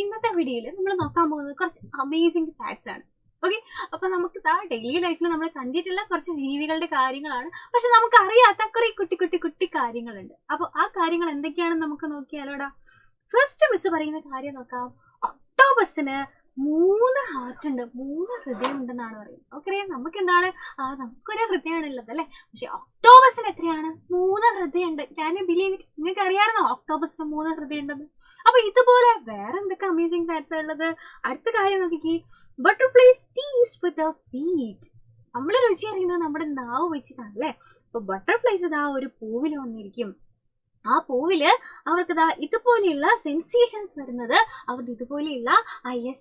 ഇന്നത്തെ വീഡിയോയിൽ നമ്മൾ നോക്കാൻ പോകുന്നത് കുറച്ച് അമേസിംഗ് ഫാക്ട്സ് ആണ്. ഓക്കെ, അപ്പൊ നമുക്ക് ഡെയിലി ലൈഫിൽ നമ്മൾ കണ്ടിട്ടുള്ള കുറച്ച് ജീവികളുടെ കാര്യങ്ങളാണ്, പക്ഷെ നമുക്ക് അറിയാത്ത കുറെ കുട്ടി കുട്ടി കുട്ടി കാര്യങ്ങളുണ്ട്. അപ്പൊ ആ കാര്യങ്ങൾ എന്തൊക്കെയാണെന്ന് നമുക്ക് നോക്കിയാലോടാ. ഫസ്റ്റ് മിസ് പറയുന്ന കാര്യം നോക്കാം. ഒക്ടോബസിന് 3 ഹാർട്ട് ഉണ്ട്, 3 ഹൃദയം ഉണ്ടെന്നാണ് പറയുന്നത്. നമുക്കറിയാം നമുക്ക് എന്താണ് നമുക്കൊരു ഹൃദയമാണുള്ളത് അല്ലെ, പക്ഷെ ഒക്ടോബസിന് എത്രയാണ്? 3 ഹൃദയം ഉണ്ട്. Can you believe it? നിങ്ങൾക്ക് അറിയാമായിരുന്നോ ഒക്ടോബസിന് 3 ഹൃദയം ഉണ്ടെന്ന്? അപ്പൊ ഇതുപോലെ വേറെ എന്തൊക്കെ അമേസിംഗ് ഫാക്ട്സ് ഉള്ളത്? അടുത്ത കാര്യം നോക്കിക്കേ. Butterflies taste with the feet. നമ്മള് രുചി അറിയുന്നത് നമ്മുടെ നാവ് വെച്ചിട്ടാണ് അല്ലെ. അപ്പൊ ബട്ടർഫ്ലൈസ് ഒരു പൂവിൽ വന്നിരിക്കും. ആ പൂവില് അവർക്ക് ഇതുപോലെയുള്ള സെൻസേഷൻസ് വരുന്നത് അവരുടെ ഇതുപോലെയുള്ള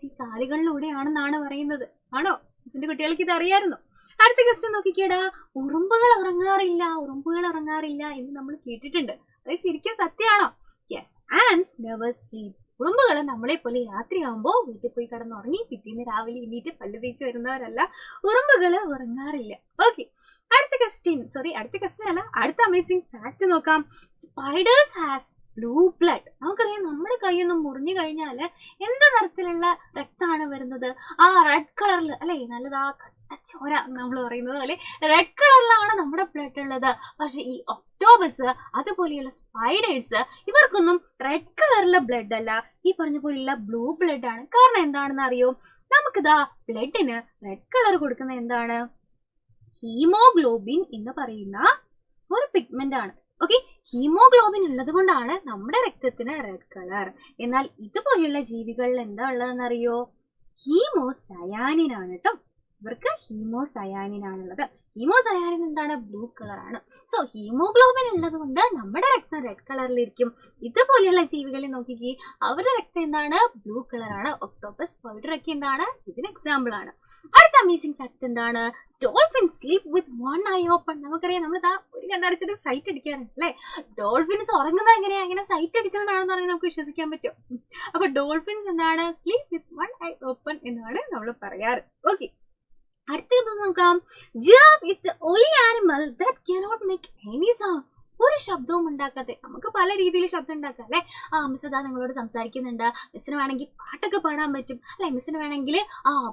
ഈ കാലുകളിലൂടെയാണെന്നാണ് പറയുന്നത്. ആണോ? മിസ്സിന്റെ കുട്ടികൾക്ക് ഇത് അറിയാമായിരുന്നു? അടുത്ത ക്വസ്റ്റ്യൻ നോക്കിക്കേടാ. ഉറുമ്പുകൾ ഉറങ്ങാറില്ല എന്ന് നമ്മൾ കേട്ടിട്ടുണ്ട്. അത് ശരിക്കും സത്യമാണോ? Yes, ants never sleep. ഉറുമ്പുകൾ നമ്മളെ പോലെ രാത്രിയാകുമ്പോൾ വീട്ടിൽ പോയി കിടന്നുറങ്ങി പിറ്റേന്ന് രാവിലെ എണീറ്റ് പല്ല് തേച്ച് വരുന്നവരല്ല. ഉറുമ്പുകൾ ഉറങ്ങാറില്ല. ഓക്കെ, അടുത്ത ക്വസ്റ്റ്യൻ അല്ല, അടുത്ത അമേസിംഗ് ഫാക്ട് നോക്കാം. Spiders has blue blood. നമുക്കറിയാം നമ്മുടെ കൈയൊന്നും മുറിഞ്ഞു കഴിഞ്ഞാല് എന്ത് നിറത്തിലുള്ള രക്തമാണ് വരുന്നത്? റെഡ് കളറിൽ അല്ലെ, നല്ലതാ ചോര നമ്മൾ പറയുന്നത് പോലെ റെഡ് കളറിലാണ് നമ്മുടെ ബ്ലഡ് ഉള്ളത്. പക്ഷെ ഈ ഒക്ടോബസ് അതുപോലെയുള്ള സ്പൈഡേഴ്സ് ഇവർക്കൊന്നും റെഡ് കളറിലെ ബ്ലഡ് അല്ല, ഈ പറഞ്ഞ പോലെയുള്ള ബ്ലൂ ബ്ലഡ് ആണ്. കാരണം എന്താണെന്ന് അറിയോ? നമുക്കിതാ ബ്ലഡിന് റെഡ് കളർ കൊടുക്കുന്ന എന്താണ്? ഹീമോഗ്ലോബിൻ എന്ന് പറയുന്ന ഒരു പിഗ്മെന്റ് ആണ്. ഓക്കെ, ഹീമോഗ്ലോബിൻ ഉള്ളത് കൊണ്ടാണ് നമ്മുടെ രക്തത്തിന് റെഡ് കളർ. എന്നാൽ ഇതുപോലെയുള്ള ജീവികളിൽ എന്താ ഉള്ളതെന്നറിയോ? ഹീമോസയാനിൻ ആണ് കേട്ടോ. ഇവർക്ക് ഹീമോസയാനിൻ ആണുള്ളത്. ഹീമോസയാനിൻ എന്താണ്? ബ്ലൂ കളർ ആണ്. സോ ഹീമോഗ്ലോബിൻ ഉള്ളത് കൊണ്ട് നമ്മുടെ രക്തം റെഡ് കളറിലിരിക്കും. ഇതുപോലെയുള്ള ജീവികളെ നോക്കിക്കേ, അവരുടെ രക്തം എന്താണ്? ബ്ലൂ കളർ ആണ്. ഒക്ടോപ്പസ്, സ്പൈഡർ ഒക്കെ എന്താണ്? ഇതിന് എക്സാമ്പിൾ ആണ്. അടുത്ത അമേസിംഗ് ഫാക്ട് എന്താണ്? Dolphin sleep with 1 I open. നമുക്കറിയാം നമ്മൾ ഒരു കണ്ണടച്ചിട്ട് സൈറ്റ് അടിക്കാറുണ്ട് അല്ലെ. ഡോൾഫിൻസ് ഉറങ്ങുന്നത് എങ്ങനെയാ? അങ്ങനെ സൈറ്റ് അടിച്ചുകൊണ്ടാണെന്ന് പറഞ്ഞാൽ നമുക്ക് വിശ്വസിക്കാൻ പറ്റും. അപ്പൊ ഡോൾഫിൻസ് എന്താണ്? സ്ലീപ് വിത്ത് 1 ഐ ഓപ്പൺ എന്നാണ് നമ്മൾ പറയാറ്. ഓക്കെ, അടുത്തത് നോക്കാം. Giraffe is the only animal that cannot make any sound. ഒരു ശബ്ദവും ഉണ്ടാക്കാതെ. നമുക്ക് പല രീതിയിൽ ശബ്ദം ഉണ്ടാക്കാം അല്ലെ. മിസ് നിങ്ങളോട് സംസാരിക്കുന്നുണ്ട്, മിസ്സിന് വേണമെങ്കിൽ പാട്ടൊക്കെ പാടാൻ പറ്റും അല്ലെ, മിസ്സിന് വേണമെങ്കിൽ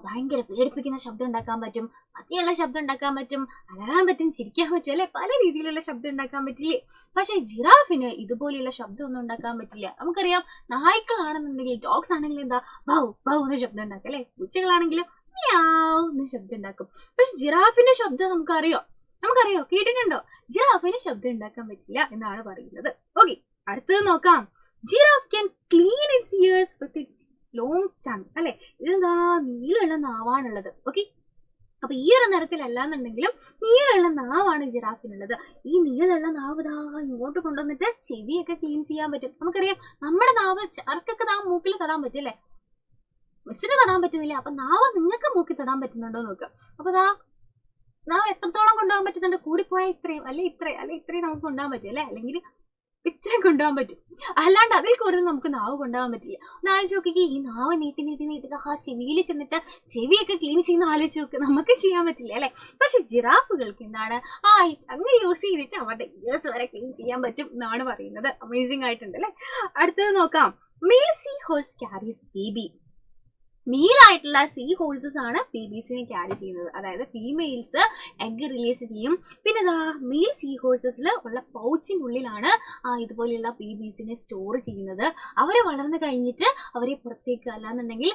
ഭയങ്കര പേടിപ്പിക്കുന്ന ശബ്ദം ഉണ്ടാക്കാൻ പറ്റും, മതിയുള്ള ശബ്ദം ഉണ്ടാക്കാൻ പറ്റും, അലറാൻ പറ്റും, ചിരിക്കാൻ പറ്റും അല്ലെ. പല രീതിയിലുള്ള ശബ്ദം ഉണ്ടാക്കാൻ പറ്റില്ലേ? പക്ഷെ ജിറാഫിന് ഇതുപോലെയുള്ള ശബ്ദം ഒന്നും ഉണ്ടാക്കാൻ പറ്റില്ല. നമുക്കറിയാം നായ്ക്കളാണെന്നുണ്ടെങ്കിൽ, ഡോഗ്സ് ആണെങ്കിലും ബൗ ബൗ എന്ന് ശബ്ദം ഉണ്ടാക്കാം അല്ലെ. പൂച്ചകളാണെങ്കിലും ന്ന് ശബ്ദം ഉണ്ടാക്കും. പക്ഷെ ജിറാഫിന്റെ ശബ്ദം നമുക്കറിയോ? കേട്ടിട്ടുണ്ടോ? ജിറാഫിന് ശബ്ദം ഉണ്ടാക്കാൻ പറ്റില്ല എന്നാണ് പറയുന്നത്. ഓക്കെ, അടുത്തത് നോക്കാം. Giraffe can clean it's years with its long tongue അല്ലെ. ഇതെന്താ? നീളമുള്ള നാവാണുള്ളത്. ഓക്കെ, അപ്പൊ ഈ ഒരു നിറത്തിലല്ലാന്നുണ്ടെങ്കിലും നീളമുള്ള നാവാണ് ജിറാഫിനുള്ളത്. ഈ നീളമുള്ള നാവ് ഇങ്ങോട്ട് കൊണ്ടുവന്നിട്ട് ചെവിയൊക്കെ ക്ലീൻ ചെയ്യാൻ പറ്റും. നമുക്കറിയാം നമ്മുടെ നാവ് ചർക്കൊക്കെ മൂക്കിൽ തൊടാൻ പറ്റും അല്ലെ. മിസ്സിന് തൊടാൻ പറ്റുന്നില്ല, അപ്പൊ നാവ് നിങ്ങൾക്ക് മൂക്കി തൊടാൻ പറ്റുന്നുണ്ടോ നോക്കുക. അപ്പൊ നാവ് എത്രത്തോളം കൊണ്ടുപോകാൻ പറ്റുന്നുണ്ട്? കൂടിപ്പോയാൽ ഇത്രയും ഇത്രയും നമുക്ക് കൊണ്ടുപോകാൻ പറ്റും അല്ലെ, അല്ലെങ്കിൽ ഇത്രയും കൊണ്ടുപോകാൻ പറ്റും. അല്ലാണ്ട് അതിൽ കൂടുതൽ നമുക്ക് നാവ് കൊണ്ടുപോകാൻ പറ്റില്ല. ഒന്ന് ആലോചിച്ച് നോക്കിക്കേ, ഈ നാവ് നീട്ടി ചെവിയിൽ ചെന്നിട്ട് ചെവിയൊക്കെ ക്ലീൻ ചെയ്യുന്ന ആലോചിച്ച് നോക്ക്. നമുക്ക് ചെയ്യാൻ പറ്റില്ല അല്ലെ. പക്ഷെ ജിറാഫുകൾക്ക് എന്താണ്? ഈ ചങ്ങ് യൂസ് ചെയ്തിട്ട് അവരുടെ ഇയേഴ്സ് വരെ ക്ലീൻ ചെയ്യാൻ പറ്റും എന്നാണ് പറയുന്നത്. അമേസിംഗ് ആയിട്ടുണ്ട് അല്ലെ. അടുത്തത് നോക്കാം. Male sea horse carries baby. മെയിലായിട്ടുള്ള സീ ഹോഴ്സസ് ആണ് ബേബീസിനെ ക്യാരി ചെയ്യുന്നത്. അതായത് ഫീമെയിൽസ് എഗ് റിലീസ് ചെയ്യും. പിന്നെ മെയിൽ സീ ഹോഴ്സസിൽ ഉള്ള പൗച്ചിനുള്ളിലാണ് ഇതുപോലെയുള്ള ബേബീസിനെ സ്റ്റോർ ചെയ്യുന്നത്. അവരെ വളർന്നു കഴിഞ്ഞിട്ട് അവരെ പുറത്തേക്ക് അല്ലാന്നുണ്ടെങ്കിൽ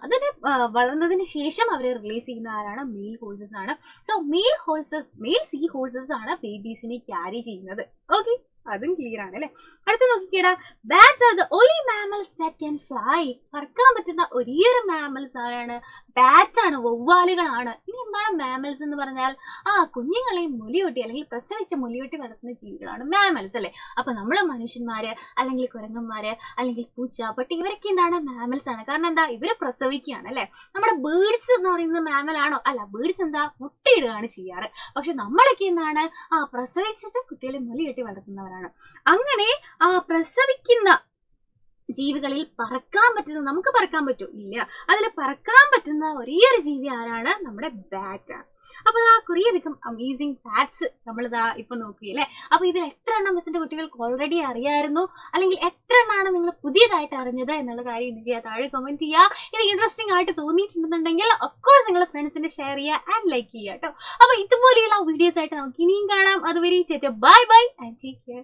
അതിന് വളർന്നതിന് ശേഷം അവരെ റിലീസ് ചെയ്യുന്ന ആരാണ്? മെയിൽ ഹോഴ്സസ് ആണ്. സോ മെയിൽ സീ ഹോഴ്സസ് ആണ് ബേബീസിനെ ക്യാരി ചെയ്യുന്നത്. ഓക്കെ, അതും ക്ലിയർ ആണ് അല്ലെ. അടുത്ത നോക്കിക്കേടാ. Bats are the only mammals that can fly. പറക്കാൻ പറ്റുന്ന ഒരേയൊരു മാമൽസ് ആരാണ്? ബാറ്റ് ആണ്, വവ്വാലുകളാണ്. ഇനി എന്താണ് മാമൽസ് എന്ന് പറഞ്ഞാൽ? കുഞ്ഞുങ്ങളെയും മുലയൂട്ടി അല്ലെങ്കിൽ പ്രസവിച്ച മുലയൂട്ടി വളർത്തുന്ന ജീവികളാണ് മാമൽസ് അല്ലെ. അപ്പൊ നമ്മളെ മനുഷ്യന്മാര് അല്ലെങ്കിൽ കുരങ്ങന്മാര് അല്ലെങ്കിൽ പൂച്ച, പട്ടി ഇവരൊക്കെ എന്താണ്? മാമൽസ് ആണ്. കാരണം എന്താ? ഇവര് പ്രസവിക്കുകയാണ് അല്ലെ. നമ്മുടെ ബേർഡ്സ് എന്ന് പറയുന്നത് മാമൽ ആണോ? അല്ല, ബേർഡ്സ് എന്താ? മുട്ടയിടുകയാണ് ചെയ്യാറ്. പക്ഷെ നമ്മളൊക്കെ എന്താണ്? പ്രസവിച്ചിട്ട് കുട്ടികളെ മുലയൂട്ടി വളർത്തുന്നവരാണ്. അങ്ങനെ പ്രസവിക്കുന്ന ജീവികളിൽ പറക്കാൻ പറ്റുന്ന, നമുക്ക് പറക്കാൻ പറ്റും ഇല്ല, അതിൽ പറക്കാൻ പറ്റുന്ന ഒരേ ഒരു ജീവി ആരാണ്? നമ്മുടെ ബാറ്റ് ആണ്. അപ്പൊ ആ കുറേയധികം അമേസിങ് ഫാക്ട്സ് നമ്മളിതാ ഇപ്പൊ നോക്കിയല്ലേ. അപ്പൊ ഇതിൽ എത്ര എണ്ണം മിസ്സിന്റെ കുട്ടികൾക്ക് ഓൾറെഡി അറിയായിരുന്നു, അല്ലെങ്കിൽ എത്ര എണ്ണമാണ് നിങ്ങൾ പുതിയതായിട്ട് അറിഞ്ഞത് എന്നുള്ള കാര്യം ഇത് ചെയ്യാൻ താഴെ കമന്റ് ചെയ്യുക. ഇത് ഇൻട്രസ്റ്റിംഗ് ആയിട്ട് തോന്നിയിട്ടുണ്ടെന്നുണ്ടെങ്കിൽ ഒഫ്കോഴ്സ് നിങ്ങൾ ഫ്രണ്ട്സിന്റെ ഷെയർ ചെയ്യുക ആൻഡ് ലൈക്ക് ചെയ്യുക കേട്ടോ. അപ്പൊ ഇതുപോലെയുള്ള വീഡിയോസ് ആയിട്ട് നമുക്ക് ഇനിയും കാണാം. അതുവരെ bye bye and take care.